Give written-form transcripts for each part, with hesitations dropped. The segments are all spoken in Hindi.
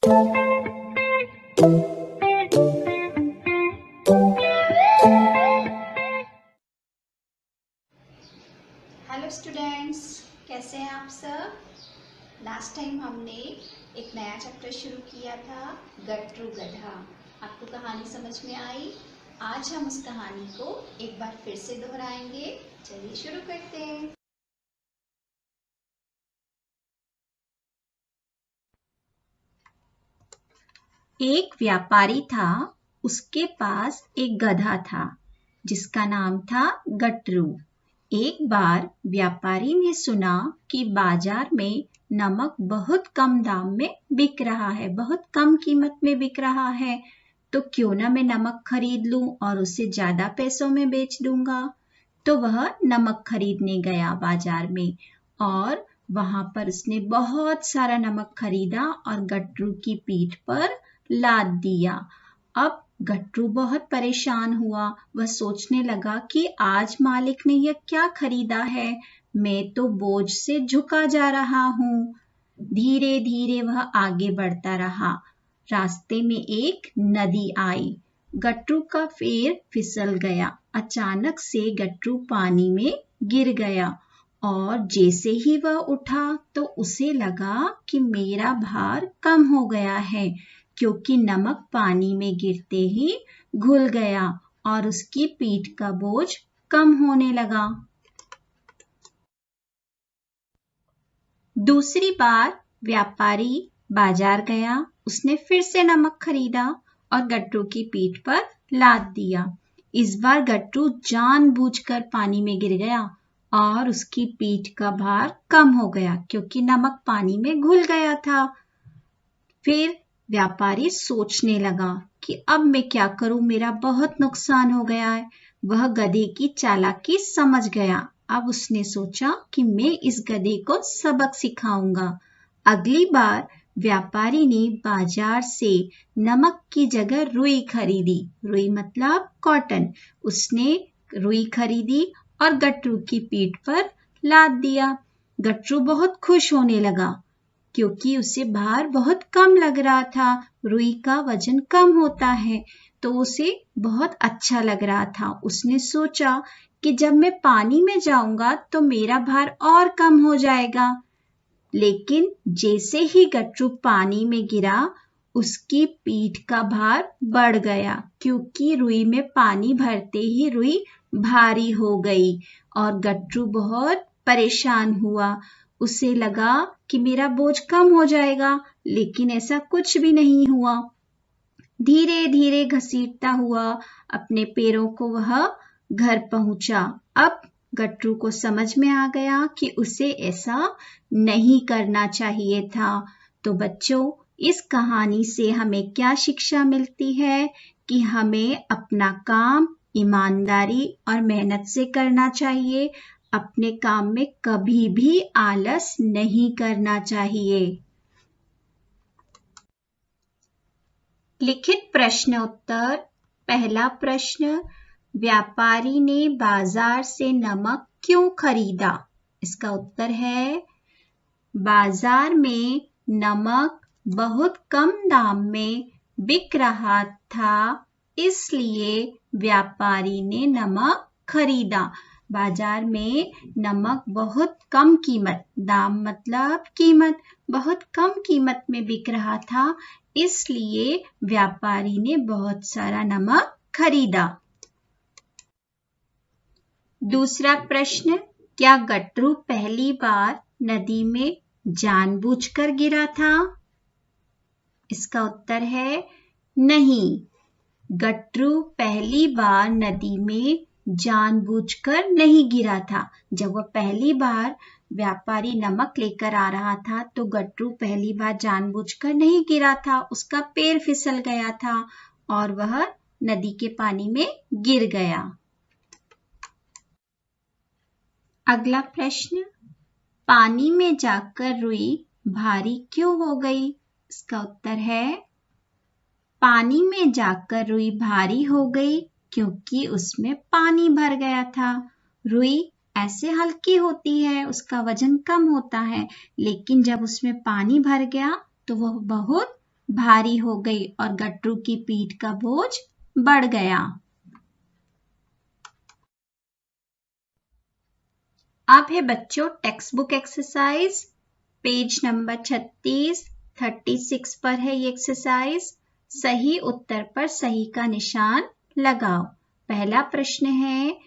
हेलो स्टूडेंट्स, कैसे हैं आप सब। लास्ट टाइम हमने एक नया चैप्टर शुरू किया था, गट्रू गधा। आपको कहानी समझ में आई। आज हम उस कहानी को एक बार फिर से दोहराएंगे। चलिए शुरू करते हैं। एक व्यापारी था, उसके पास एक गधा था जिसका नाम था गट्रू। एक बार व्यापारी ने सुना कि बाजार में नमक बहुत कम दाम में बिक रहा है, बहुत कम कीमत में बिक रहा है, तो क्यों ना मैं नमक खरीद लूं और उसे ज्यादा पैसों में बेच दूंगा। तो वह नमक खरीदने गया बाजार में और वहां पर उसने बहुत सारा नमक खरीदा और गट्रू की पीठ पर लाद दिया। अब गट्रू बहुत परेशान हुआ। वह सोचने लगा कि आज मालिक ने यह क्या खरीदा है, मैं तो बोझ से झुका जा रहा हूँ। धीरे धीरे वह आगे बढ़ता रहा। रास्ते में एक नदी आई। गट्रू का पैर फिसल गया। अचानक से गट्रू पानी में गिर गया और जैसे ही वह उठा तो उसे लगा कि मेरा भार कम हो गया है, क्योंकि नमक पानी में गिरते ही घुल गया और उसकी पीठ का बोझ कम होने लगा। दूसरी बार व्यापारी बाजार गया। उसने फिर से नमक खरीदा और गट्टू की पीठ पर लाद दिया। इस बार गट्टू जानबूझकर पानी में गिर गया और उसकी पीठ का भार कम हो गया, क्योंकि नमक पानी में घुल गया था। फिर व्यापारी सोचने लगा कि अब मैं क्या करूं, मेरा बहुत नुकसान हो गया है। वह गधे की चालाकी समझ गया। अब उसने सोचा कि मैं इस गधे को सबक सिखाऊंगा। अगली बार व्यापारी ने बाजार से नमक की जगह रुई खरीदी। रुई मतलब कॉटन। उसने रुई खरीदी और गट्टू की पीठ पर लाद दिया। गट्टू बहुत खुश होने लगा, क्योंकि उसे भार बहुत कम लग रहा था। रुई का वजन कम होता है, तो उसे बहुत अच्छा लग रहा था। उसने सोचा कि जब मैं पानी में जाऊंगा तो मेरा भार और कम हो जाएगा। लेकिन जैसे ही गट्टू पानी में गिरा, उसकी पीठ का भार बढ़ गया, क्योंकि रुई में पानी भरते ही रुई भारी हो गई और गट्टू बहुत परेशान हुआ। उसे लगा कि मेरा बोझ कम हो जाएगा, लेकिन ऐसा कुछ भी नहीं हुआ। धीरे धीरे घसीटता हुआ अपने पैरों को वह घर पहुंचा। अब गट्टू को समझ में आ गया कि उसे ऐसा नहीं करना चाहिए था। तो बच्चों, इस कहानी से हमें क्या शिक्षा मिलती है कि हमें अपना काम ईमानदारी और मेहनत से करना चाहिए। अपने काम में कभी भी आलस नहीं करना चाहिए। लिखित प्रश्न उत्तर। पहला प्रश्न, व्यापारी ने बाजार से नमक क्यों खरीदा? इसका उत्तर है, बाजार में नमक बहुत कम दाम में बिक रहा था, इसलिए व्यापारी ने नमक खरीदा। बाजार में नमक बहुत कम कीमत, दाम मतलब कीमत, बहुत कम कीमत में बिक रहा था, इसलिए व्यापारी ने बहुत सारा नमक खरीदा। दूसरा प्रश्न, क्या गट्टू पहली बार नदी में जानबूझकर गिरा था? इसका उत्तर है, नहीं। गट्टू पहली बार नदी में जानबूझकर नहीं गिरा था। जब वह पहली बार व्यापारी नमक लेकर आ रहा था तो गट्टू पहली बार जानबूझकर नहीं गिरा था। उसका पैर फिसल गया था और वह नदी के पानी में गिर गया। अगला प्रश्न, पानी में जाकर रुई भारी क्यों हो गई? इसका उत्तर है, पानी में जाकर रुई भारी हो गई क्योंकि उसमें पानी भर गया था। रुई ऐसे हल्की होती है, उसका वजन कम होता है, लेकिन जब उसमें पानी भर गया तो वह बहुत भारी हो गई और गट्टू की पीठ का बोझ बढ़ गया। अब है बच्चों text book exercise, page number 36 पर है ये एक्सरसाइज। सही उत्तर पर सही का निशान लगाओ। पहला प्रश्न है,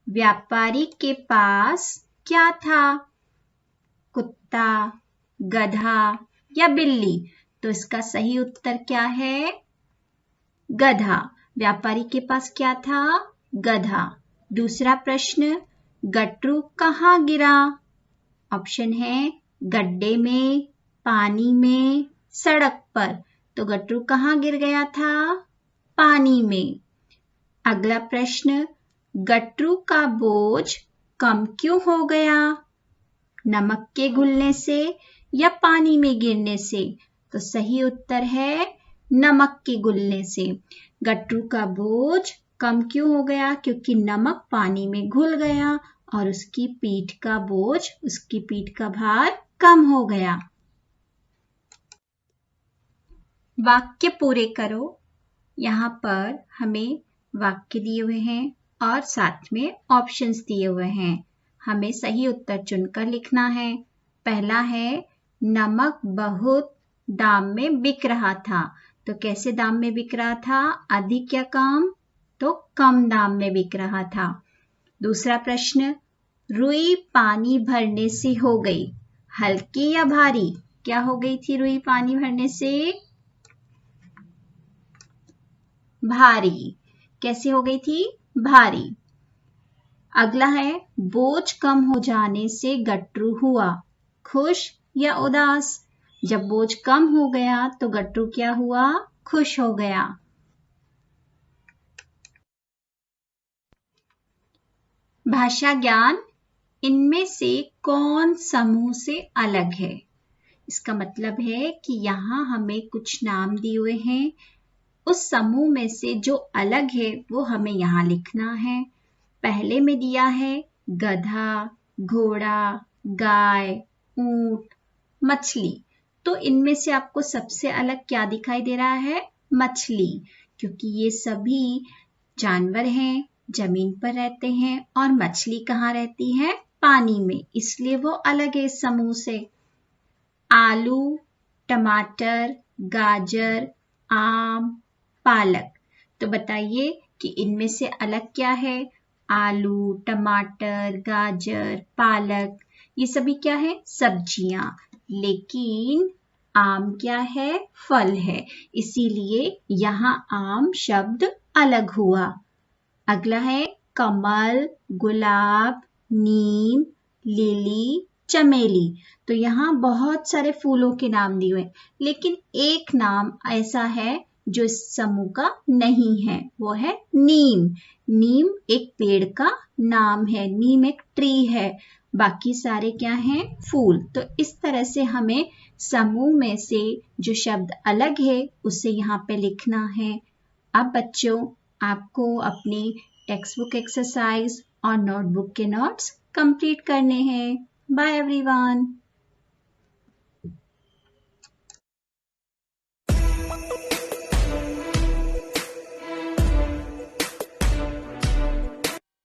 व्यापारी के पास क्या था? कुत्ता, गधा या बिल्ली? तो इसका सही उत्तर क्या है? गधा। व्यापारी के पास क्या था? गधा। दूसरा प्रश्न, गट्टू कहाँ गिरा? ऑप्शन है गड्ढे में, पानी में, सड़क पर। तो गट्टू कहाँ गिर गया था? पानी में। अगला प्रश्न, गट्टू का बोझ कम क्यों हो गया? नमक के घुलने से या पानी में गिरने से? तो सही उत्तर है नमक के घुलने से। गट्टू का बोझ कम क्यों हो गया? क्योंकि नमक पानी में घुल गया और उसकी पीठ का बोझ, उसकी पीठ का भार कम हो गया। वाक्य पूरे करो। यहाँ पर हमें वाक्य दिए हुए हैं और साथ में ऑप्शंस दिए हुए हैं। हमें सही उत्तर चुनकर लिखना है। पहला है, नमक बहुत दाम में बिक रहा था। तो कैसे दाम में बिक रहा था? अधिक या कम? तो कम दाम में बिक रहा था। दूसरा प्रश्न, रुई पानी भरने से हो गई, हल्की या भारी? क्या हो गई थी रुई पानी भरने से? भारी। कैसे हो गई थी? भारी। अगला है, बोझ कम हो जाने से गट्टू हुआ खुश या उदास? जब बोझ कम हो गया तो गट्टू क्या हुआ? खुश हो गया। भाषा ज्ञान, इनमें से कौन समूह से अलग है? इसका मतलब है कि यहाँ हमें कुछ नाम दिए हुए हैं, उस समूह में से जो अलग है वो हमें यहाँ लिखना है। पहले में दिया है गधा, घोड़ा, गाय, ऊंट, मछली। तो इनमें से आपको सबसे अलग क्या दिखाई दे रहा है? मछली, क्योंकि ये सभी जानवर हैं, जमीन पर रहते हैं और मछली कहाँ रहती है? पानी में, इसलिए वो अलग है इस समूह से। आलू, टमाटर, गाजर, आम, पालक। तो बताइए कि इनमें से अलग क्या है? आलू, टमाटर, गाजर, पालक, ये सभी क्या है? सब्जियां। लेकिन आम क्या है? फल है, इसीलिए यहाँ आम शब्द अलग हुआ। अगला है कमल, गुलाब, नीम, लिली, चमेली। तो यहाँ बहुत सारे फूलों के नाम दिए हुए, लेकिन एक नाम ऐसा है जो इस समूह का नहीं है, वो है नीम। नीम एक पेड़ का नाम है, नीम एक ट्री है, बाकी सारे क्या हैं? फूल। तो इस तरह से हमें समूह में से जो शब्द अलग है उसे यहाँ पे लिखना है। अब बच्चों, आपको अपनी टेक्स्ट बुक एक्सरसाइज और नोटबुक के नोट्स कंप्लीट करने हैं। Bye everyone.